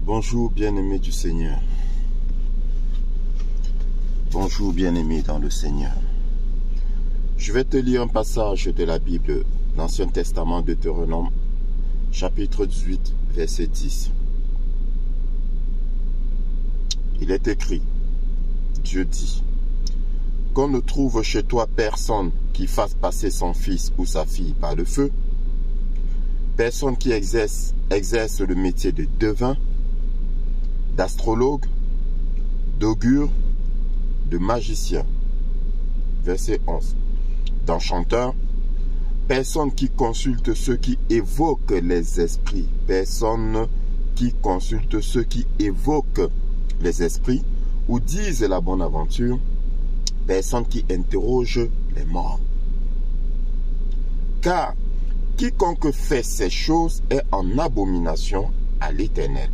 Bonjour bien-aimés du Seigneur. Bonjour bien-aimés dans le Seigneur. Je vais te lire un passage de la Bible, l'Ancien Testament, Deutéronome, chapitre 18, verset 10. Il est écrit, Dieu dit, « Qu'on ne trouve chez toi personne qui fasse passer son fils ou sa fille par le feu, personne qui exerce le métier de devin, d'astrologue, d'augure, de magicien. » Verset 11. D'enchanteur, personne qui consulte ceux qui évoquent les esprits, personne qui consulte ceux qui évoquent les esprits ou disent la bonne aventure, personne qui interroge les morts. Car quiconque fait ces choses est en abomination à l'Éternel.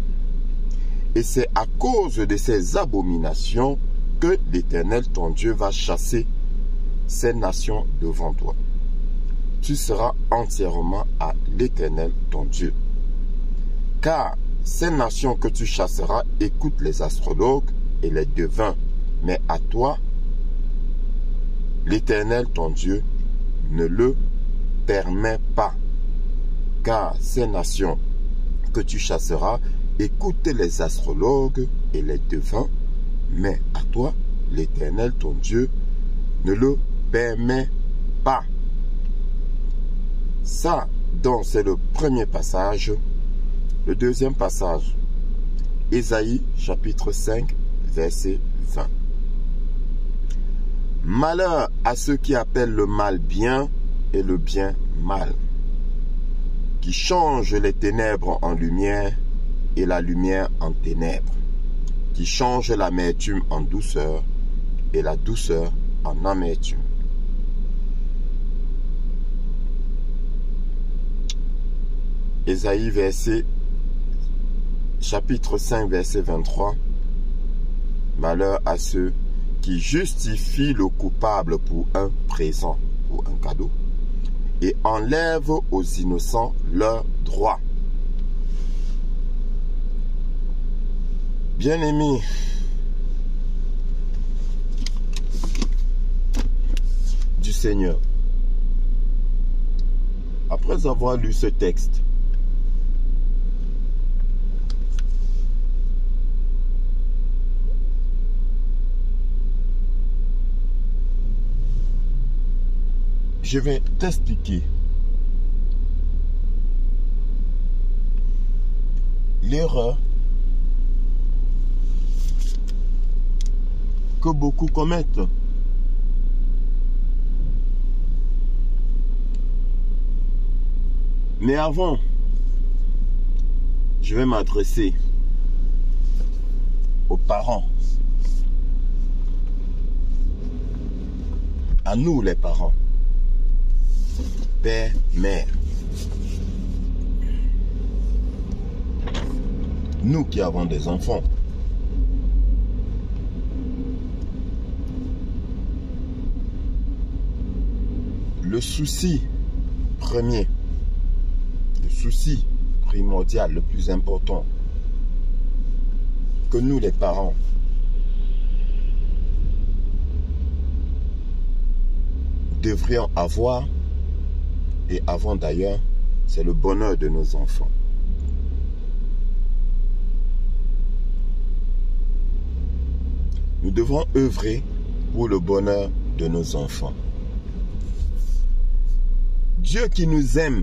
Et c'est à cause de ces abominations que l'Éternel, ton Dieu, va chasser ces nations devant toi. Tu seras entièrement à l'Éternel, ton Dieu. Car ces nations que tu chasseras écoutent les astrologues et les devins, mais à toi, l'Éternel, ton Dieu, ne le permet pas. Car ces nations que tu chasseras écoutent les astrologues et les devins, mais à toi, l'Éternel, ton Dieu, ne le permet pas. Ça, donc, c'est le premier passage. Le deuxième passage, Ésaïe, chapitre 5, verset 20. Malheur à ceux qui appellent le mal bien et le bien mal, qui changent les ténèbres en lumière et la lumière en ténèbres, qui changent l'amertume en douceur et la douceur en amertume. Ésaïe chapitre 5, verset 23. Malheur à ceux qui justifient le coupable pour un présent, pour un cadeau, et enlèvent aux innocents leurs droits. Bien-aimés, du Seigneur, après avoir lu ce texte, je vais t'expliquer l'erreur que beaucoup commettent. Mais avant, je vais m'adresser aux parents, à nous les parents, père, mère, nous qui avons des enfants. Le souci premier, le souci primordial, le plus important que nous les parents devrions avoir, et avant d'ailleurs, c'est le bonheur de nos enfants. Nous devons œuvrer pour le bonheur de nos enfants. Dieu qui nous aime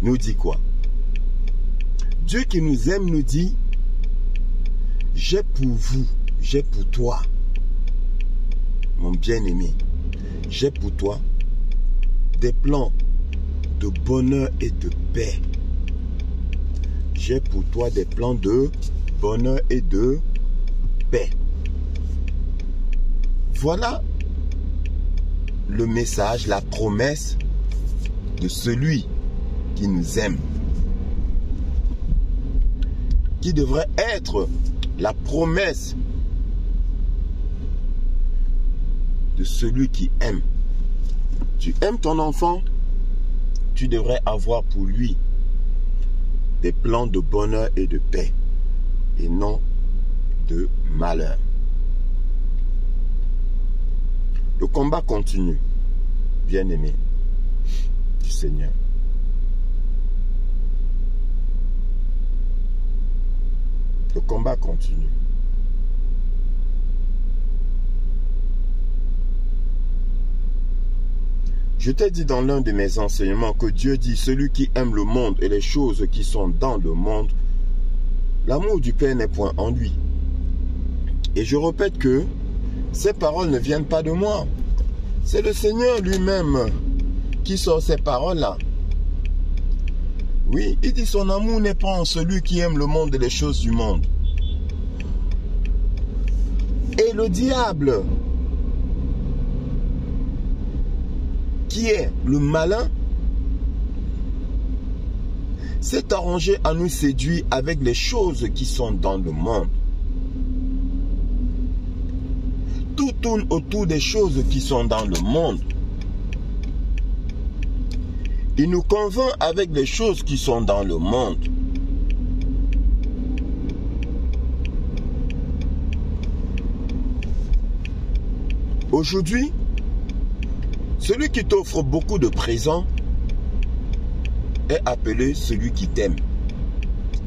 nous dit quoi? Dieu qui nous aime nous dit, j'ai pour vous, j'ai pour toi, mon bien-aimé, j'ai pour toi des plans de bonheur et de paix. J'ai pour toi des plans de bonheur et de paix. Voilà le message, la promesse de celui qui nous aime, qui devrait être la promesse de celui qui aime. Tu aimes ton enfant, tu devrais avoir pour lui des plans de bonheur et de paix, et non de malheur. Le combat continue, bien-aimé du Seigneur. Le combat continue. Je t'ai dit dans l'un de mes enseignements que Dieu dit, celui qui aime le monde et les choses qui sont dans le monde, l'amour du Père n'est point en lui. Et je répète que ces paroles ne viennent pas de moi. C'est le Seigneur lui-même qui sort ces paroles-là. Oui, il dit son amour n'est pas en celui qui aime le monde et les choses du monde. Et le diable, qui est le malin, s'est arrangé à nous séduire avec les choses qui sont dans le monde. Tout tourne autour des choses qui sont dans le monde. Il nous convainc avec les choses qui sont dans le monde. Aujourd'hui, celui qui t'offre beaucoup de présents est appelé celui qui t'aime.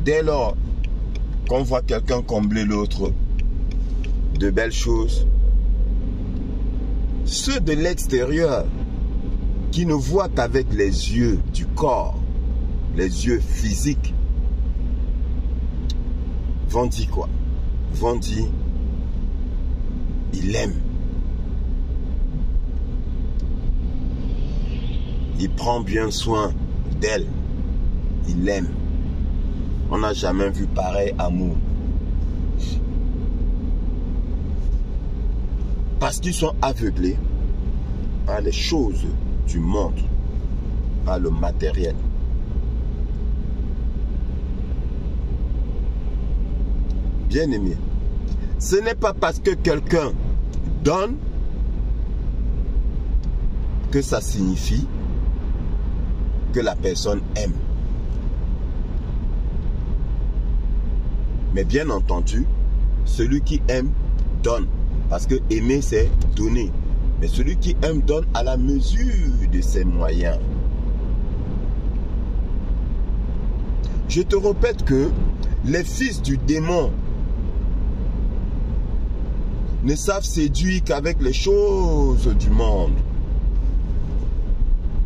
Dès lors qu'on voit quelqu'un combler l'autre de belles choses, ceux de l'extérieur qui ne voient qu'avec les yeux du corps, les yeux physiques, vont dire quoi? Vont dire, il aime. Il prend bien soin d'elle. Il aime. On n'a jamais vu pareil amour. Parce qu'ils sont aveuglés par les choses du monde, par le matériel. Bien-aimé, ce n'est pas parce que quelqu'un donne que ça signifie que la personne aime. Mais bien entendu, celui qui aime donne. Parce que aimer, c'est donner. Mais celui qui aime donne à la mesure de ses moyens. Je te répète que les fils du démon ne savent séduire qu'avec les choses du monde.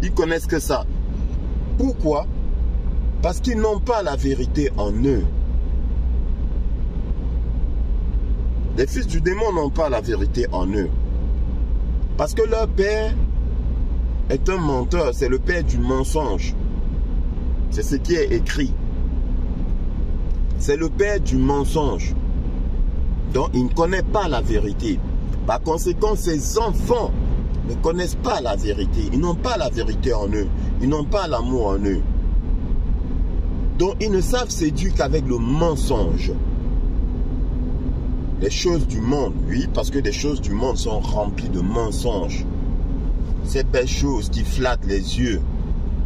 Ils connaissent que ça. Pourquoi? Parce qu'ils n'ont pas la vérité en eux. Les fils du démon n'ont pas la vérité en eux. Parce que leur père est un menteur. C'est le père du mensonge. C'est ce qui est écrit. C'est le père du mensonge. Donc il ne connaît pas la vérité. Par conséquent, ses enfants ne connaissent pas la vérité. Ils n'ont pas la vérité en eux. Ils n'ont pas l'amour en eux. Donc ils ne savent séduire qu'avec le mensonge. Les choses du monde, oui, parce que les choses du monde sont remplies de mensonges. Ces belles choses qui flattent les yeux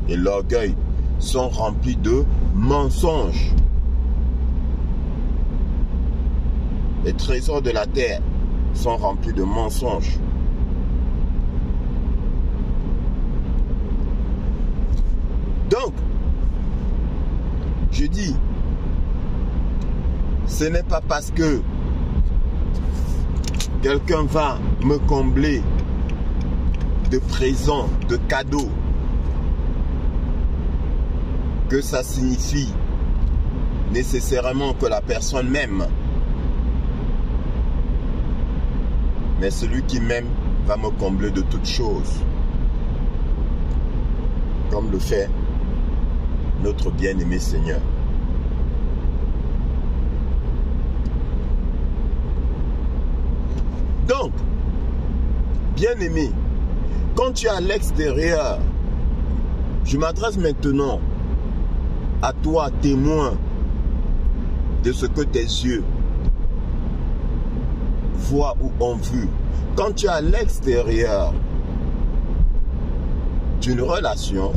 et l'orgueil sont remplies de mensonges. Les trésors de la terre sont remplis de mensonges. Donc, je dis, ce n'est pas parce que quelqu'un va me combler de présents, de cadeaux, que ça signifie nécessairement que la personne m'aime. Mais celui qui m'aime va me combler de toutes choses. Comme le fait notre bien-aimé Seigneur. Donc, bien-aimé, quand tu es à l'extérieur, je m'adresse maintenant à toi, témoin de ce que tes yeux voient ou ont vu. Quand tu es à l'extérieur d'une relation,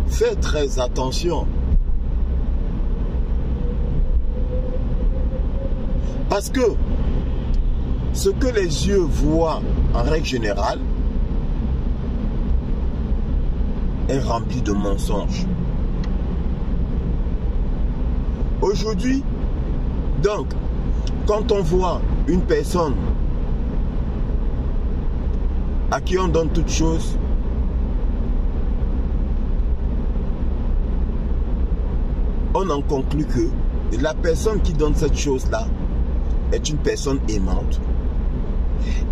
fais très attention. Parce que ce que les yeux voient en règle générale est rempli de mensonges. Aujourd'hui, donc, quand on voit une personne à qui on donne toute chose, on en conclut que la personne qui donne cette chose-là est une personne aimante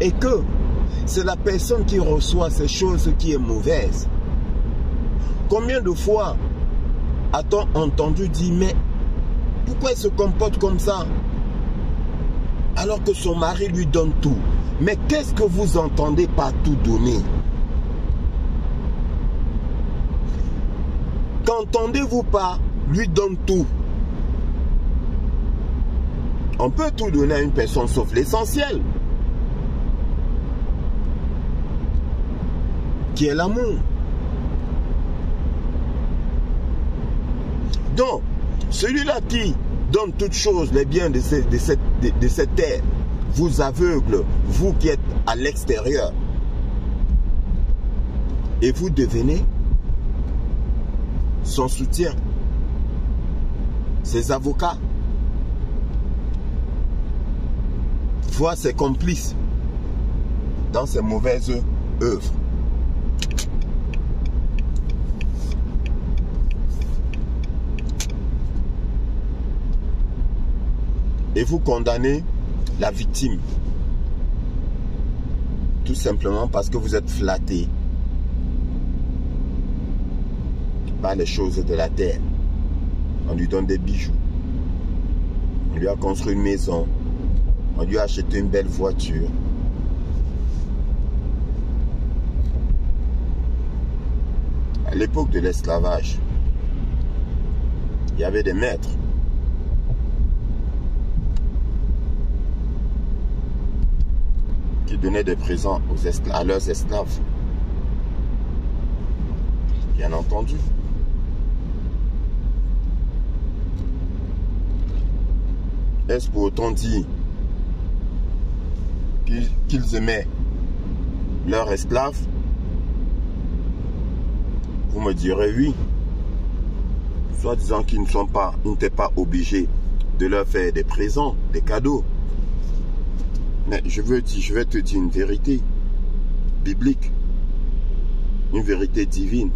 et que c'est la personne qui reçoit ces choses qui est mauvaise. Combien de fois a-t-on entendu dire, mais pourquoi elle se comporte comme ça alors que son mari lui donne tout? Mais qu'est-ce que vous entendez par tout donner? Qu'entendez-vous par lui donne tout? On peut tout donner à une personne sauf l'essentiel, qui est l'amour. Donc, celui-là qui donne toutes choses, les biens de cette terre, vous aveugle, vous qui êtes à l'extérieur, et vous devenez son soutien, ses avocats, voire ses complices dans ses mauvaises œuvres. Et vous condamnez la victime. Tout simplement parce que vous êtes flatté par les choses de la terre. On lui donne des bijoux. On lui a construit une maison. On lui a acheté une belle voiture. À l'époque de l'esclavage, il y avait des maîtres qui donnaient des présents à leurs esclaves. Bien entendu. Est-ce pour autant dire qu'ils aimaient leurs esclaves? Vous me direz oui. Soit disant qu'ils n'étaient pas obligés de leur faire des présents, des cadeaux. Mais je vais te dire une vérité biblique, une vérité divine.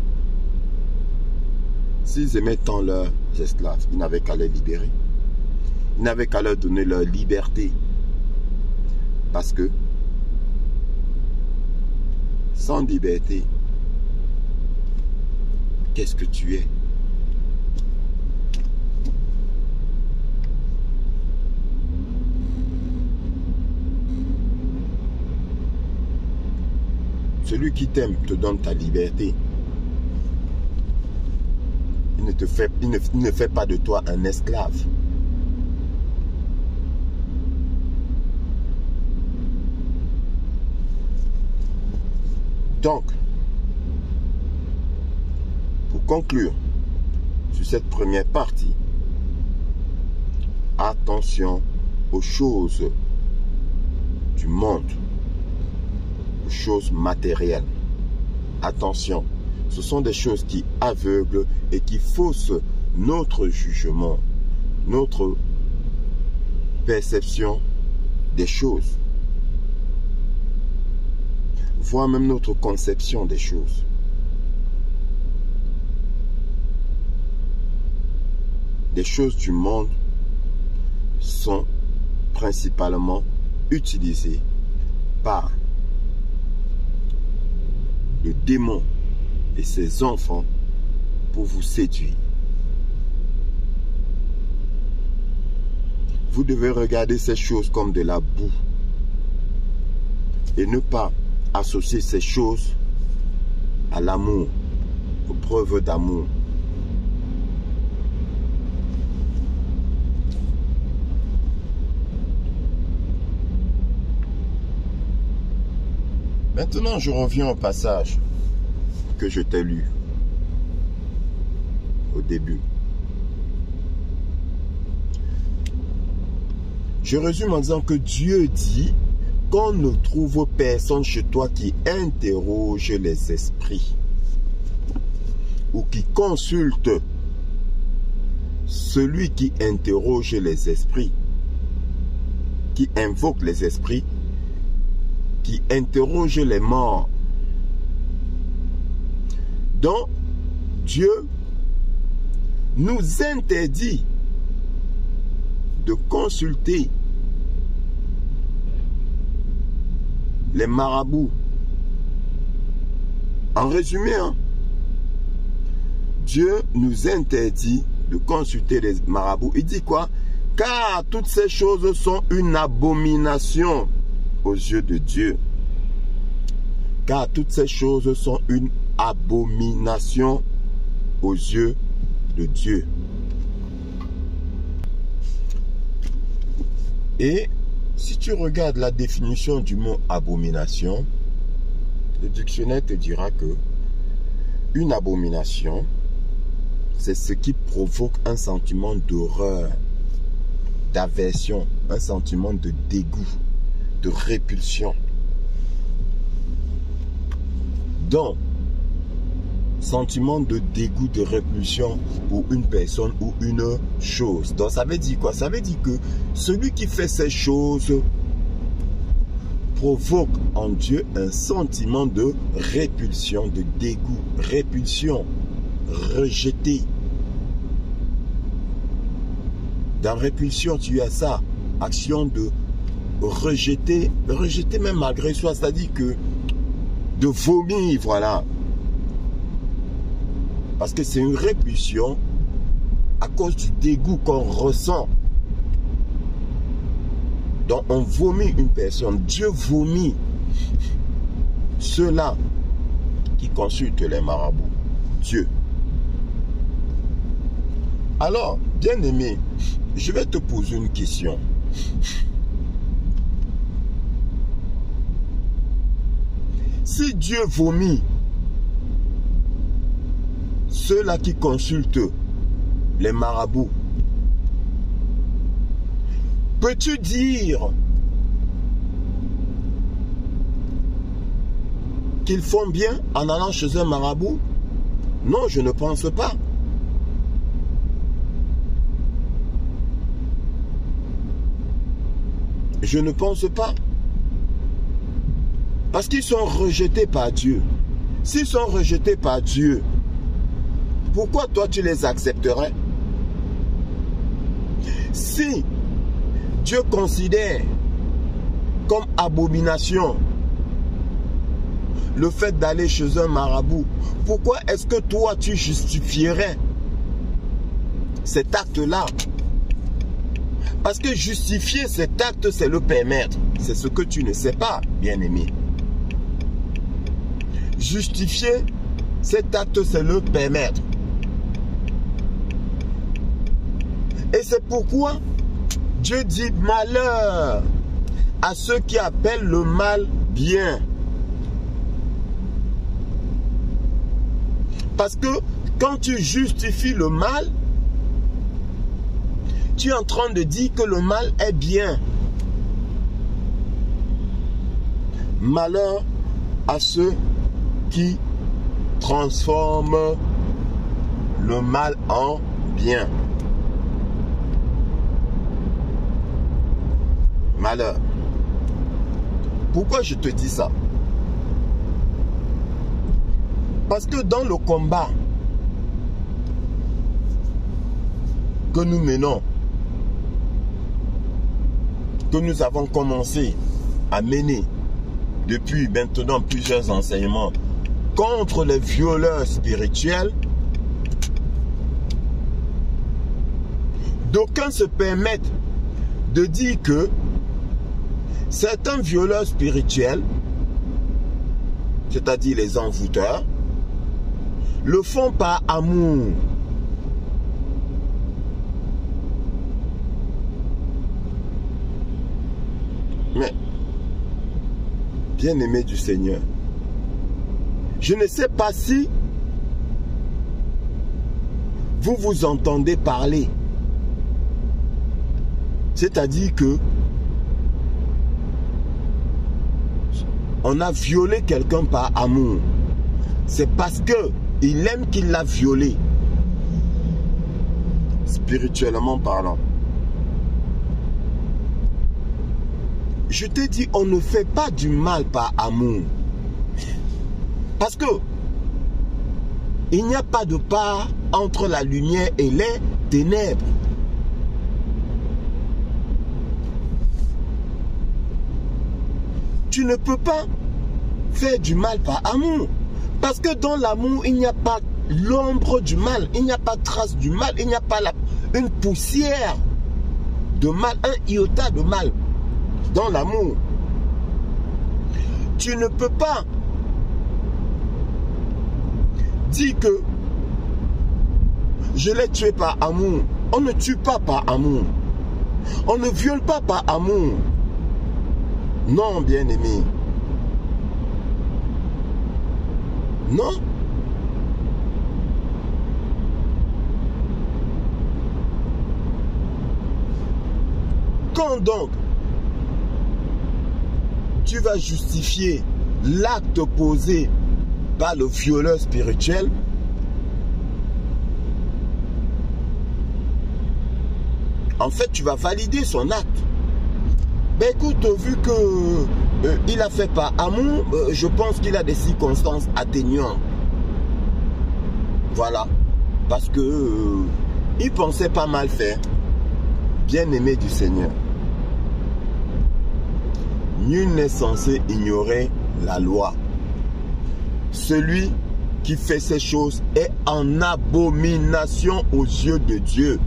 S'ils aimaient tant leurs esclaves, ils n'avaient qu'à les libérer. Ils n'avaient qu'à leur donner leur liberté. Parce que sans liberté, qu'est-ce que tu es? Celui qui t'aime te donne ta liberté. Il ne fait pas de toi un esclave. Donc, pour conclure sur cette première partie, attention aux choses du monde, aux choses matérielles. Attention, ce sont des choses qui aveuglent et qui faussent notre jugement, notre perception des choses, voire même notre conception des choses. Les choses du monde sont principalement utilisées par le démon et ses enfants pour vous séduire. Vous devez regarder ces choses comme de la boue et ne pas associer ces choses à l'amour, aux preuves d'amour. Maintenant, je reviens au passage que je t'ai lu au début. Je résume en disant que Dieu dit qu'on ne trouve personne chez toi qui interroge les esprits ou qui consulte. Celui qui interroge les esprits, qui invoque les esprits, qui interroge les morts. Donc, Dieu nous interdit de consulter les marabouts. En résumé, Dieu nous interdit de consulter les marabouts. Il dit quoi? Car toutes ces choses sont une abomination aux yeux de Dieu. Car toutes ces choses sont une abomination aux yeux de Dieu. Et si tu regardes la définition du mot abomination, le dictionnaire te dira que une abomination, c'est ce qui provoque un sentiment d'horreur, d'aversion, un sentiment de dégoût, de répulsion. Donc, sentiment de dégoût, de répulsion pour une personne ou une chose. Donc, ça veut dire quoi? Ça veut dire que celui qui fait ces choses provoque en Dieu un sentiment de répulsion, de dégoût, répulsion, rejeté. Dans répulsion, tu as ça, action de rejeter même malgré soi, c'est-à-dire que de vomir, voilà. Parce que c'est une répulsion à cause du dégoût qu'on ressent. Donc on vomit une personne. Dieu vomit ceux-là qui consultent les marabouts. Dieu. Alors, bien-aimé, je vais te poser une question. Si Dieu vomit ceux-là qui consultent les marabouts, peux-tu dire qu'ils font bien en allant chez un marabout? Non, je ne pense pas. Je ne pense pas. Parce qu'ils sont rejetés par Dieu. S'ils sont rejetés par Dieu, pourquoi toi tu les accepterais? Si Dieu considère comme abomination le fait d'aller chez un marabout, pourquoi est-ce que toi tu justifierais cet acte-là? Parce que justifier cet acte, c'est le permettre. C'est ce que tu ne sais pas, bien-aimé. Justifier cet acte, c'est le permettre. Et c'est pourquoi Dieu dit malheur à ceux qui appellent le mal bien. Parce que quand tu justifies le mal, tu es en train de dire que le mal est bien. Malheur à ceux qui transforment le mal en bien. Malheur. Pourquoi je te dis ça? Parce que dans le combat que nous menons, que nous avons commencé à mener depuis maintenant plusieurs enseignements contre les violeurs spirituels, d'aucuns se permettent de dire que certains violeurs spirituels, c'est-à-dire les envoûteurs, le font par amour. Mais, bien-aimé du Seigneur, je ne sais pas si vous vous entendez parler. C'est-à-dire que on a violé quelqu'un par amour, c'est parce que il aime qu'il l'a violé. Spirituellement parlant. Je t'ai dit, on ne fait pas du mal par amour. Parce que il n'y a pas de part entre la lumière et les ténèbres. Tu ne peux pas faire du mal par amour. Parce que dans l'amour, il n'y a pas l'ombre du mal. Il n'y a pas trace du mal. Il n'y a pas une poussière de mal, un iota de mal dans l'amour. Tu ne peux pas dire que je l'ai tué par amour. On ne tue pas par amour. On ne viole pas par amour. Non, bien-aimé. Non. Quand donc tu vas justifier l'acte posé par le violeur spirituel, en fait tu vas valider son acte. Ben écoute, vu que il a fait par amour, je pense qu'il a des circonstances atténuantes. Voilà. Parce que il pensait pas mal faire. Bien-aimé du Seigneur. Nul n'est censé ignorer la loi. Celui qui fait ces choses est en abomination aux yeux de Dieu.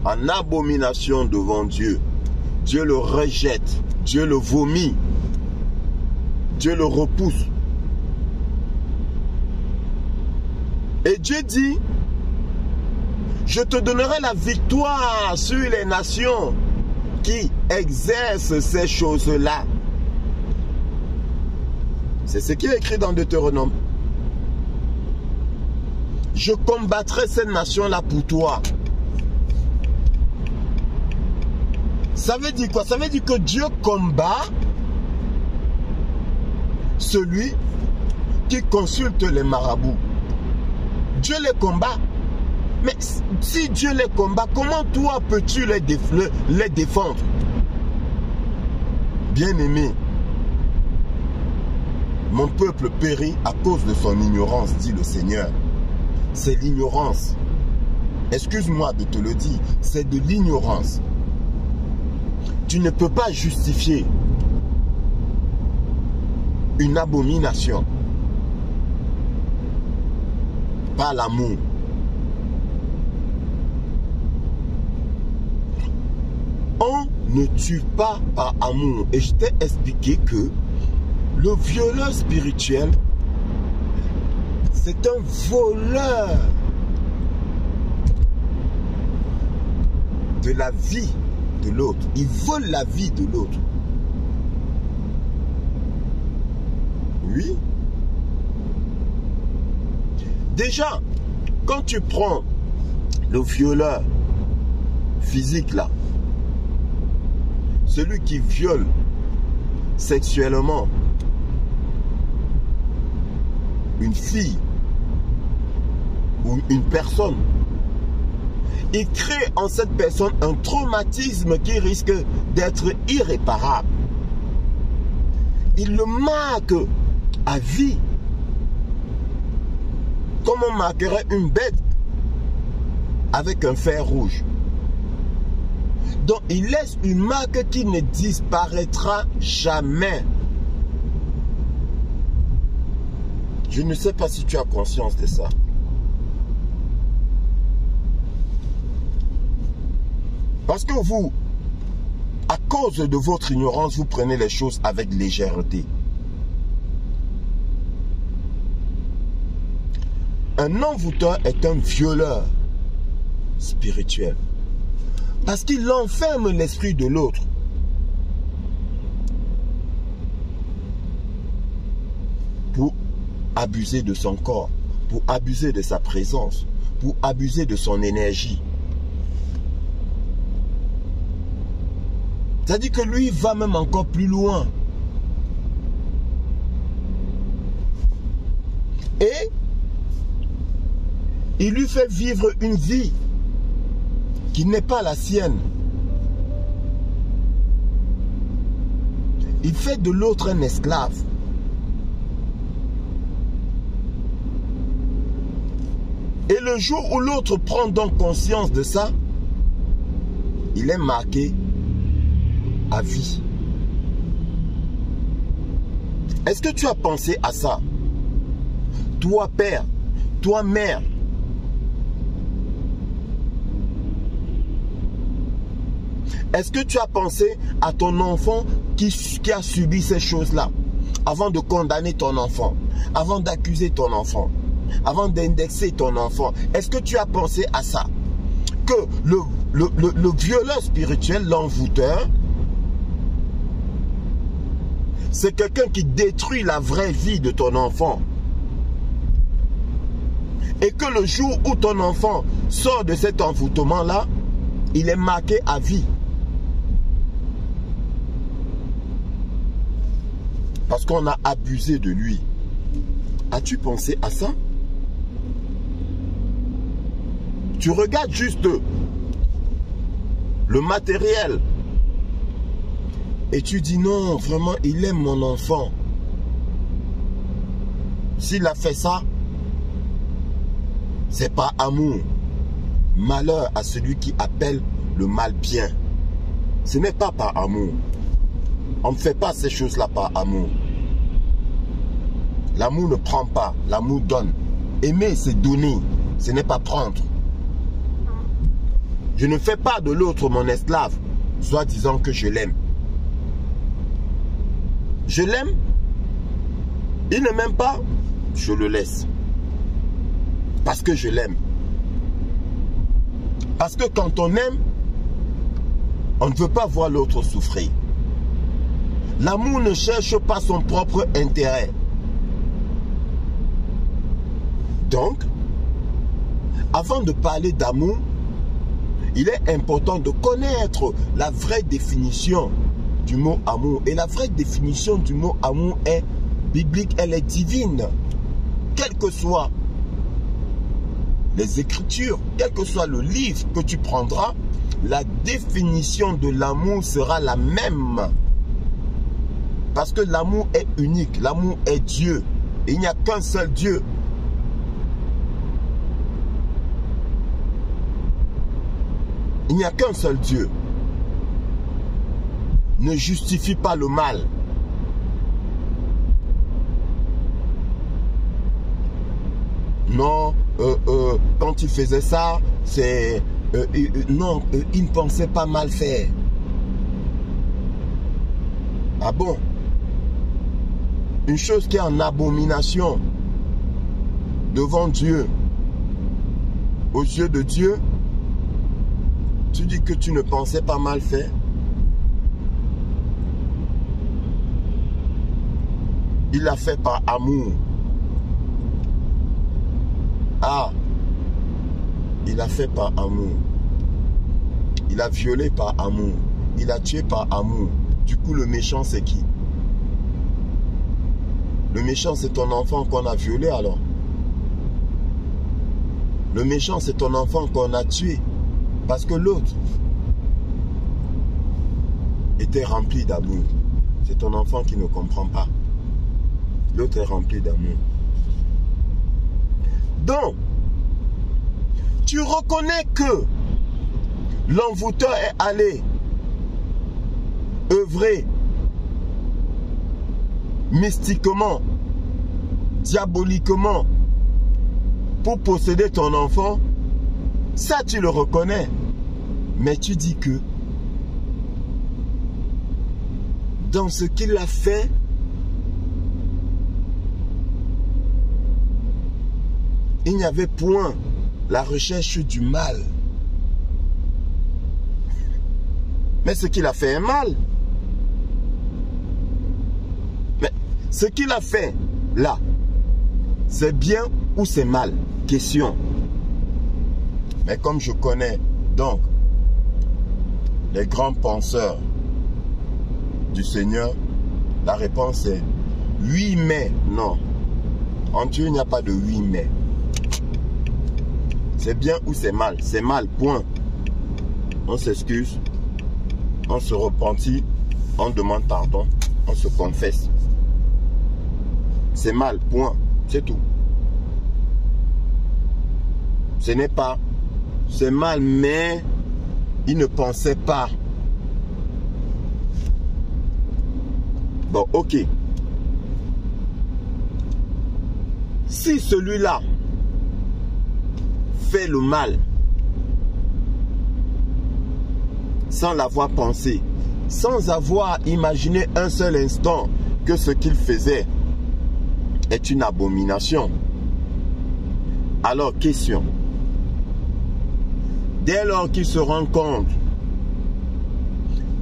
En abomination devant Dieu. Dieu le rejette. Dieu le vomit. Dieu le repousse. Et Dieu dit, je te donnerai la victoire sur les nations qui exercent ces choses-là. C'est ce qui est écrit dans Deutéronome. Je combattrai cette nation-là pour toi. Ça veut dire quoi? Ça veut dire que Dieu combat celui qui consulte les marabouts. Dieu les combat. Mais si Dieu les combat, comment toi peux-tu les défendre? Bien-aimé, mon peuple périt à cause de son ignorance, dit le Seigneur. C'est l'ignorance. Excuse-moi de te le dire, c'est de l'ignorance. Tu ne peux pas justifier une abomination par l'amour. On ne tue pas par amour. Et je t'ai expliqué que le violeur spirituel, c'est un voleur de la vie de l'autre. Il vole la vie de l'autre. Oui. Déjà, quand tu prends le violeur physique là, celui qui viole sexuellement une fille ou une personne, il crée en cette personne un traumatisme qui risque d'être irréparable. Il le marque à vie, comme on marquerait une bête avec un fer rouge. Donc il laisse une marque qui ne disparaîtra jamais. Je ne sais pas si tu as conscience de ça. Parce que vous, à cause de votre ignorance, vous prenez les choses avec légèreté. Un envoûteur est un violeur spirituel. Parce qu'il enferme l'esprit de l'autre. Pour abuser de son corps, pour abuser de sa présence, pour abuser de son énergie. C'est-à-dire que lui va même encore plus loin. Il lui fait vivre une vie qui n'est pas la sienne. Il fait de l'autre un esclave. Et le jour où l'autre prend donc conscience de ça, il est marqué à vie. Est-ce que tu as pensé à ça? Toi père, toi mère, est-ce que tu as pensé à ton enfant qui a subi ces choses-là avant de condamner ton enfant, avant d'accuser ton enfant, avant d'indexer ton enfant? Est-ce que tu as pensé à ça? Que le violeur spirituel, l'envoûteur, c'est quelqu'un qui détruit la vraie vie de ton enfant. Et que le jour où ton enfant sort de cet envoûtement-là, il est marqué à vie. Parce qu'on a abusé de lui. As-tu pensé à ça? Tu regardes juste le matériel et tu dis non, vraiment, il aime mon enfant. S'il a fait ça, c'est pas amour. Malheur à celui qui appelle le mal bien. Ce n'est pas par amour. On ne fait pas ces choses-là par amour. L'amour ne prend pas, l'amour donne. Aimer, c'est donner, ce n'est pas prendre. Je ne fais pas de l'autre mon esclave, soit disant que je l'aime. Je l'aime, il ne m'aime pas, je le laisse. Parce que je l'aime. Parce que quand on aime, on ne veut pas voir l'autre souffrir. L'amour ne cherche pas son propre intérêt. Donc, avant de parler d'amour, il est important de connaître la vraie définition du mot amour. Et la vraie définition du mot amour est biblique, elle est divine. Quelles que soient les Écritures, quel que soit le livre que tu prendras, la définition de l'amour sera la même. Parce que l'amour est unique, l'amour est Dieu. Et il n'y a qu'un seul Dieu. Il n'y a qu'un seul Dieu. Ne justifie pas le mal. Non, quand il faisait ça, c'est... non, il ne pensait pas mal faire. Ah bon? Une chose qui est en abomination devant Dieu, aux yeux de Dieu, tu dis que tu ne pensais pas mal faire. Il l'a fait par amour. Ah, il a fait par amour. Il a violé par amour. Il a tué par amour. Du coup, le méchant, c'est qui? Le méchant, c'est ton enfant qu'on a violé alors. Le méchant, c'est ton enfant qu'on a tué. Parce que l'autre était rempli d'amour. C'est ton enfant qui ne comprend pas. L'autre est rempli d'amour. Donc, tu reconnais que l'envoûteur est allé œuvrer mystiquement, diaboliquement pour posséder ton enfant. Ça, tu le reconnais. Mais tu dis que dans ce qu'il a fait, il n'y avait point la recherche du mal. Mais ce qu'il a fait est mal. Mais ce qu'il a fait là, c'est bien ou c'est mal? Question. Mais comme je connais donc les grands penseurs du Seigneur, la réponse est oui mais non. En Dieu, il n'y a pas de oui mais. C'est bien ou c'est mal? C'est mal, point. On s'excuse, on se repentit, on demande pardon, on se confesse. C'est mal, point. C'est tout. Ce n'est pas. C'est mal, mais il ne pensait pas. Bon, ok. Si celui-là fait le mal sans l'avoir pensé, sans avoir imaginé un seul instant que ce qu'il faisait est une abomination, alors question, dès lors qu'il se rend compte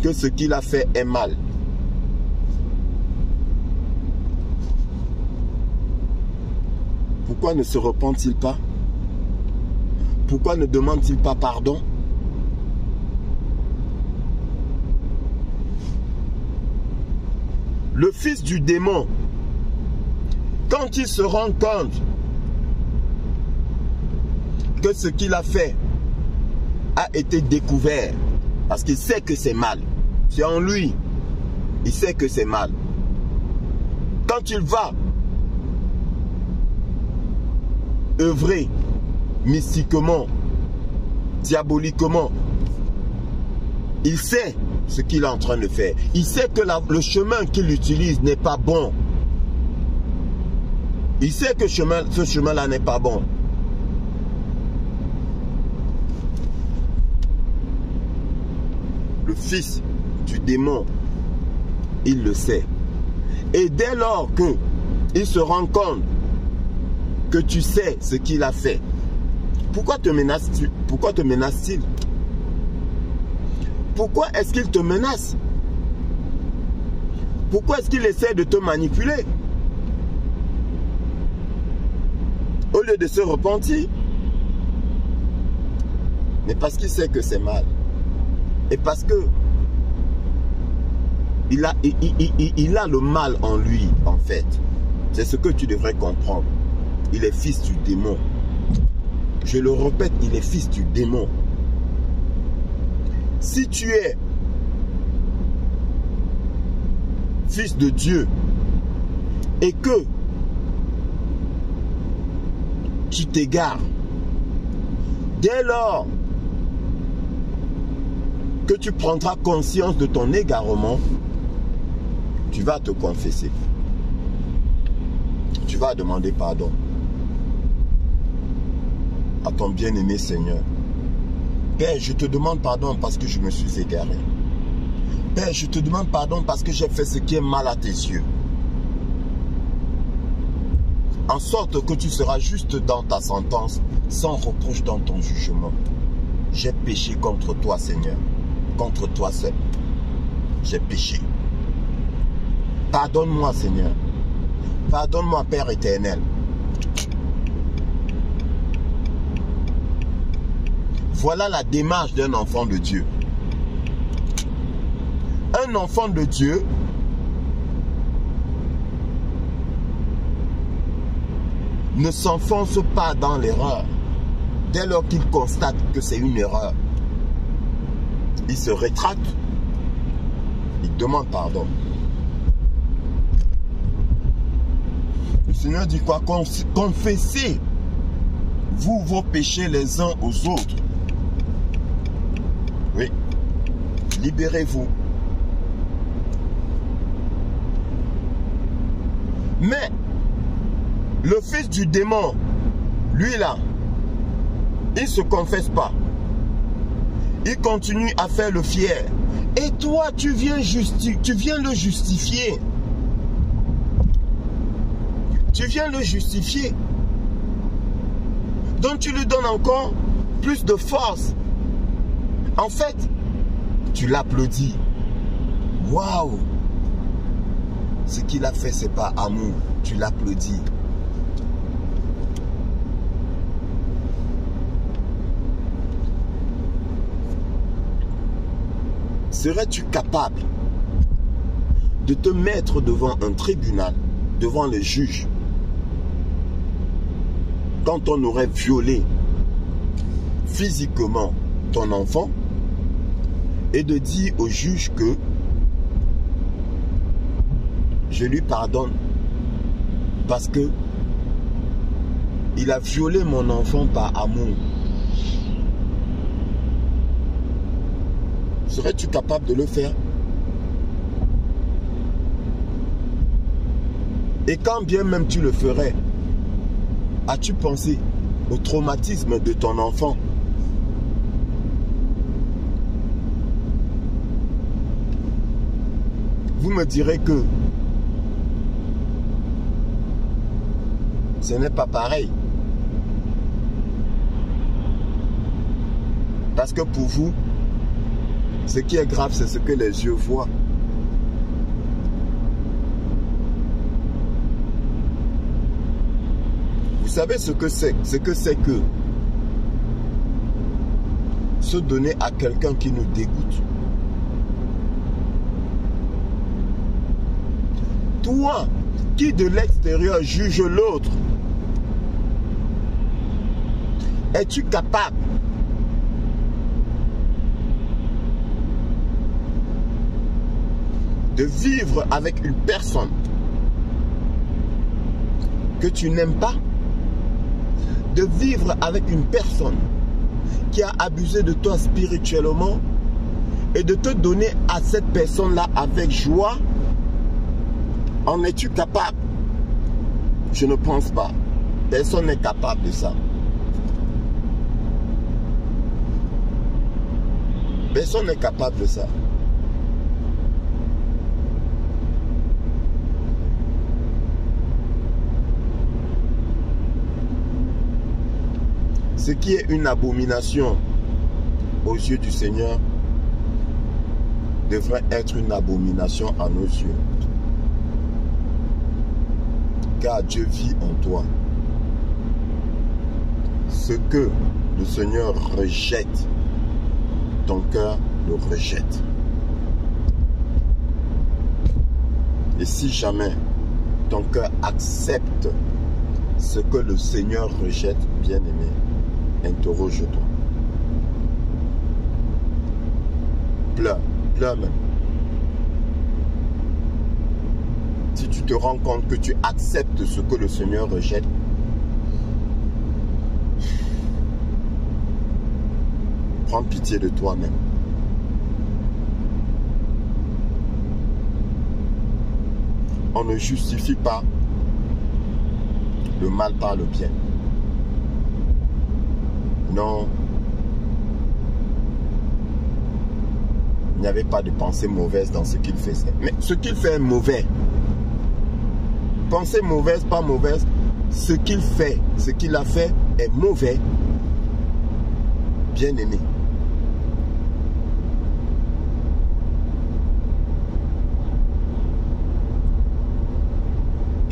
que ce qu'il a fait est mal, pourquoi ne se repent-il pas? Pourquoi ne demande-t-il pas pardon? Le fils du démon, quand il se rend compte que ce qu'il a fait a été découvert, parce qu'il sait que c'est mal, c'est en lui, il sait que c'est mal. Quand il va œuvrer mystiquement, diaboliquement, il sait ce qu'il est en train de faire. Il sait que le chemin qu'il utilise n'est pas bon. Il sait que ce chemin-là n'est pas bon. Le fils du démon, il le sait. Et dès lors que il se rend compte que tu sais ce qu'il a fait, pourquoi te menaces-tu? Pourquoi te menace-t-il? Pourquoi est-ce qu'il te menace? Pourquoi est-ce qu'il essaie de te manipuler? Au lieu de se repentir. Mais parce qu'il sait que c'est mal. Et parce que il a le mal en lui, en fait. C'est ce que tu devrais comprendre. Il est fils du démon. Je le répète, il est fils du démon. Si tu es fils de Dieu et que tu t'égares, dès lors que tu prendras conscience de ton égarement, tu vas te confesser. Tu vas demander pardon à ton bien-aimé Seigneur. Père, je te demande pardon parce que je me suis égaré. Père, je te demande pardon parce que j'ai fait ce qui est mal à tes yeux. En sorte que tu seras juste dans ta sentence, sans reproche dans ton jugement. J'ai péché contre toi, Seigneur. Contre toi seul. J'ai péché. Pardonne-moi, Seigneur. Pardonne-moi, Père éternel. Voilà la démarche d'un enfant de Dieu. Un enfant de Dieu ne s'enfonce pas dans l'erreur. Dès lors qu'il constate que c'est une erreur, il se rétracte, il demande pardon. Le Seigneur dit quoi? Confessez vous vos péchés les uns aux autres. Oui. Libérez-vous. Mais le fils du démon, lui là, il ne se confesse pas. Il continue à faire le fier. Et toi, tu viens le justifier. Tu viens le justifier. Donc tu lui donnes encore plus de force. En fait, tu l'applaudis. Waouh! Ce qu'il a fait, c'est pas amour. Tu l'applaudis. Serais-tu capable de te mettre devant un tribunal, devant les juges, quand on aurait violé physiquement ton enfant et de dire au juge que je lui pardonne parce que il a violé mon enfant par amour. Serais-tu capable de le faire? Et quand bien même tu le ferais, as-tu pensé au traumatisme de ton enfant? Vous me direz que ce n'est pas pareil. Parce que pour vous, ce qui est grave, c'est ce que les yeux voient. Vous savez ce que c'est? Ce que c'est que se donner à quelqu'un qui nous dégoûte. Toi, qui de l'extérieur juge l'autre, es-tu capable de vivre avec une personne que tu n'aimes pas? De vivre avec une personne qui a abusé de toi spirituellement et de te donner à cette personne-là avec joie? En es-tu capable? Je ne pense pas. Personne n'est capable de ça. Personne n'est capable de ça. Ce qui est une abomination aux yeux du Seigneur devrait être une abomination à nos yeux. Car Dieu vit en toi. Ce que le Seigneur rejette, ton cœur le rejette. Et si jamais ton cœur accepte ce que le Seigneur rejette, bien-aimé, interroge-toi. Pleure, pleure même. Si tu te rends compte que tu acceptes ce que le Seigneur rejette, prends pitié de toi-même. On ne justifie pas le mal par le bien. Non. Il n'y avait pas de pensée mauvaise dans ce qu'il faisait. Mais ce qu'il fait est mauvais. Pensée mauvaise, pas mauvaise. Ce qu'il fait, ce qu'il a fait est mauvais. Bien-aimé.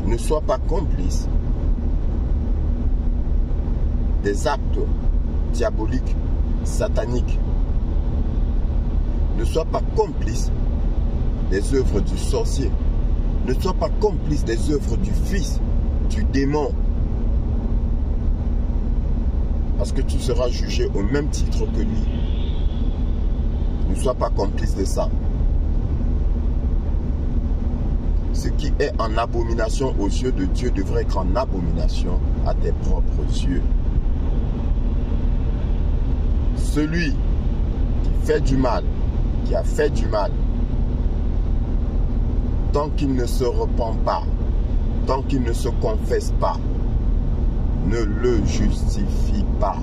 Ne sois pas complice des actes diaboliques, sataniques. Ne sois pas complice des œuvres du sorcier. Ne sois pas complice des œuvres du fils, du démon. Parce que tu seras jugé au même titre que lui. Ne sois pas complice de ça. Ce qui est en abomination aux yeux de Dieu devrait être en abomination à tes propres yeux. Celui qui fait du mal, qui a fait du mal, tant qu'il ne se repent pas, tant qu'il ne se confesse pas, ne le justifie pas.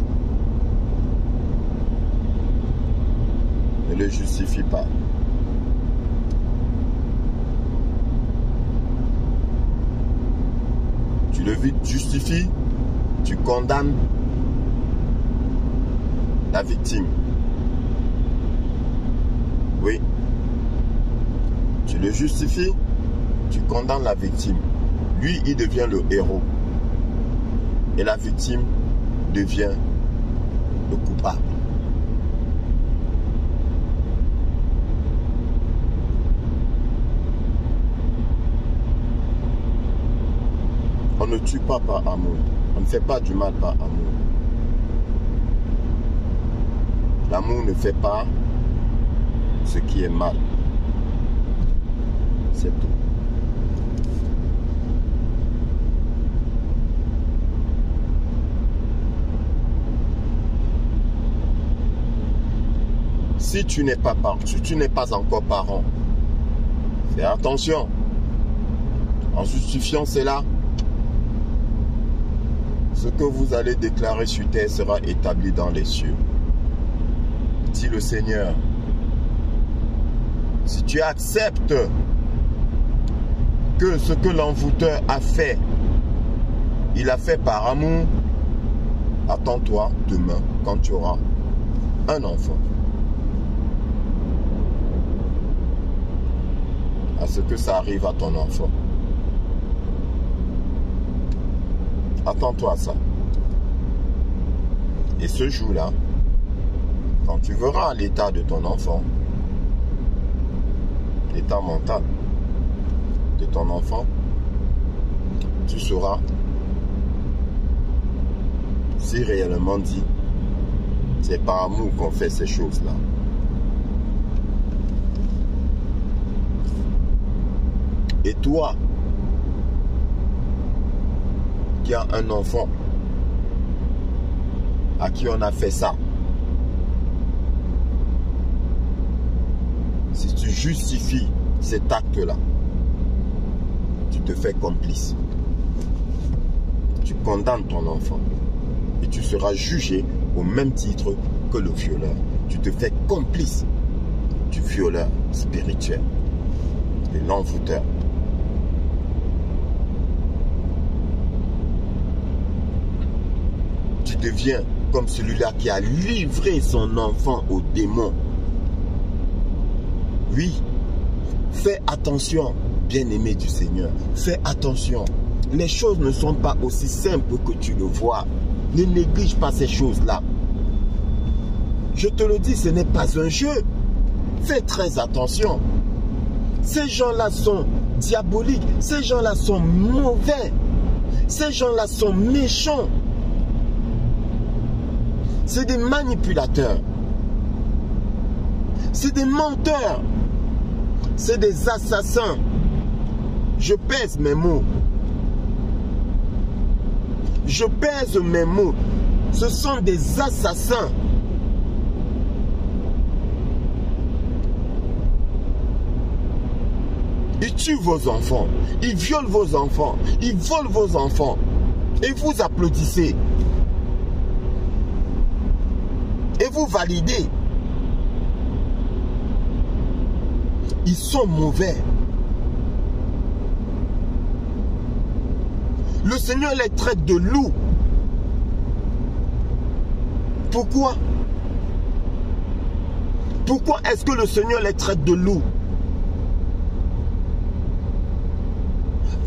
Ne le justifie pas. Tu le justifies, tu condamnes la victime. Oui. Tu le justifies, tu condamnes la victime. Lui, il devient le héros. Et la victime devient le coupable. On ne tue pas par amour. On ne fait pas du mal par amour. L'amour ne fait pas ce qui est mal. C'est tout. Si tu n'es pas encore parent, fais attention. En justifiant cela, ce que vous allez déclarer sur terre sera établi dans les cieux. Dit le Seigneur. Si tu acceptes que ce que l'envoûteur a fait, il a fait par amour, attends-toi demain quand tu auras un enfant, à ce que ça arrive à ton enfant. Attends-toi à ça. Et ce jour-là, quand tu verras l'état de ton enfant, l'état mental de ton enfant, tu sauras si réellement dit, c'est par amour qu'on fait ces choses-là. Et toi, qui as un enfant à qui on a fait ça, si tu justifies cet acte-là, tu te fais complice. Tu condamnes ton enfant et tu seras jugé au même titre que le violeur. Tu te fais complice du violeur spirituel, de l'envoûteur. Tu deviens comme celui-là qui a livré son enfant au démon. Oui, fais attention, bien-aimé du Seigneur. Fais attention. Les choses ne sont pas aussi simples que tu le vois. Ne néglige pas ces choses-là. Je te le dis, ce n'est pas un jeu. Fais très attention. Ces gens-là sont diaboliques. Ces gens-là sont mauvais. Ces gens-là sont méchants. C'est des manipulateurs. C'est des menteurs. C'est des assassins. Je pèse mes mots. Je pèse mes mots. Ce sont des assassins. Ils tuent vos enfants. Ils violent vos enfants. Ils volent vos enfants. Et vous applaudissez. Et vous validez. Ils sont mauvais. Le Seigneur les traite de loups. Pourquoi? Pourquoi est-ce que le Seigneur les traite de loups?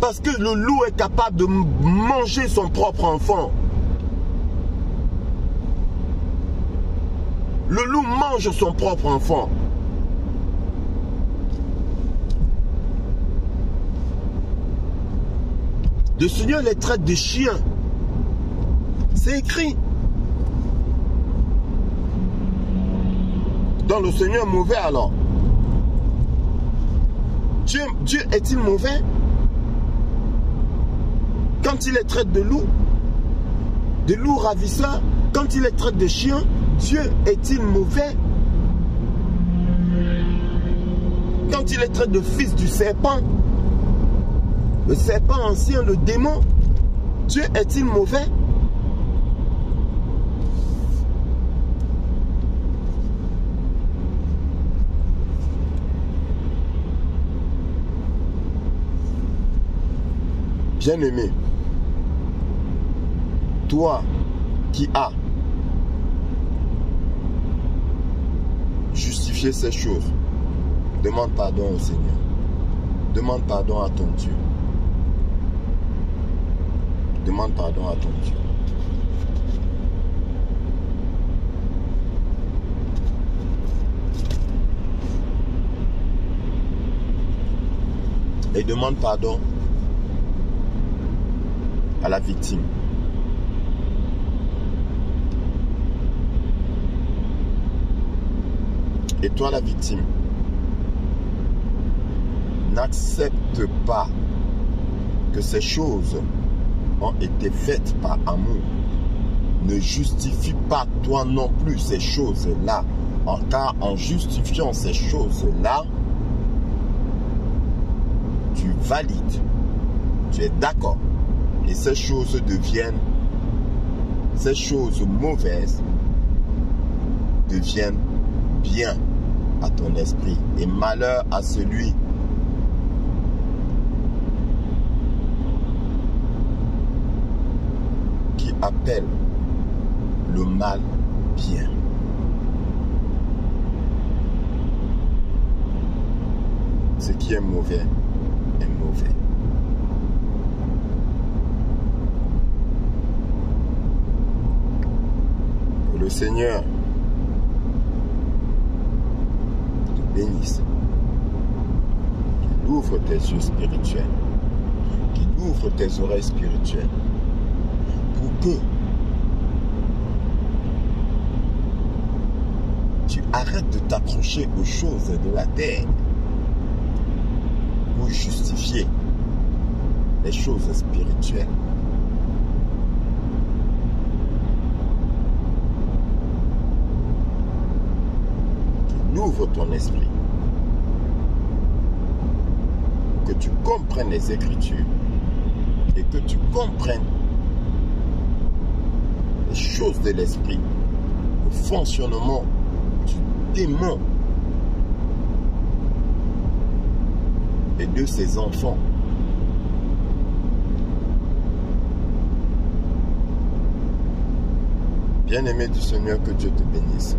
Parce que le loup est capable de manger son propre enfant. Le loup mange son propre enfant. Le Seigneur les traite de chiens. C'est écrit. Donc le Seigneur est mauvais alors. Dieu est-il mauvais? Quand il les traite de loups ravisseurs, quand il les traite de chiens, Dieu est-il mauvais? Quand il les traite de fils du serpent, le serpent ancien, le démon, Dieu est-il mauvais? Bien-aimé, toi qui as justifié ces choses, demande pardon au Seigneur. Demande pardon à ton Dieu. Demande pardon à ton Dieu. Et demande pardon à la victime. Et toi la victime, n'accepte pas que ces choses ont été faites par amour. Ne justifie pas toi non plus ces choses-là. Car en justifiant ces choses-là, tu valides, tu es d'accord. Et ces choses mauvaises deviennent bien à ton esprit. Et malheur à celui qui appelle le mal bien. Ce qui est mauvais est mauvais. Que le Seigneur te bénisse, qu'il ouvre tes yeux spirituels, qu'il ouvre tes oreilles spirituelles, pour que tu arrêtes de t'accrocher aux choses de la terre pour justifier les choses spirituelles. Qu'il ouvre ton esprit, que tu comprennes les Écritures et que tu comprennes les choses de l'esprit, le fonctionnement du démon et de ses enfants. Bien-aimé du Seigneur, que Dieu te bénisse.